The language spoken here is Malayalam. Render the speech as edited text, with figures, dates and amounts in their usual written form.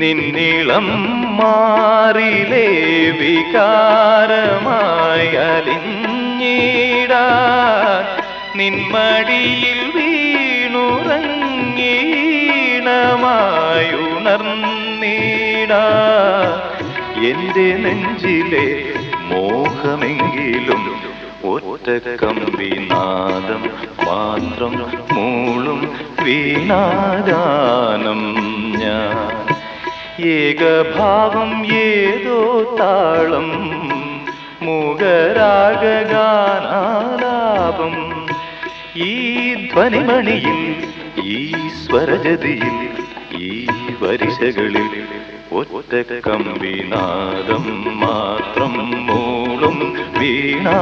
നിന്നിളം മാറിലേ വികാരമായി അലിഞ്ഞിടാൻ നിന്മടിയിൽ വീണുറങ്ങീണമായുണർന്നിടാൻ എന്റെ നെഞ്ചിലെ മോഹമെങ്കിലും ഒറ്റ കമ്പിനാദം മാത്രം മൂളും വീണാഗാനം ഞാൻ ഏകഭാവം ഏതോ താളം മുഖരാഗാനാലാപം ഈ ധ്വനിമണിയിൽ ഈ സ്വരജതിയിൽ ഈ വരിശകളിൽ ഒറ്റ കമ്പിനാദം മാത്രം മൂളും വീണാഗാനം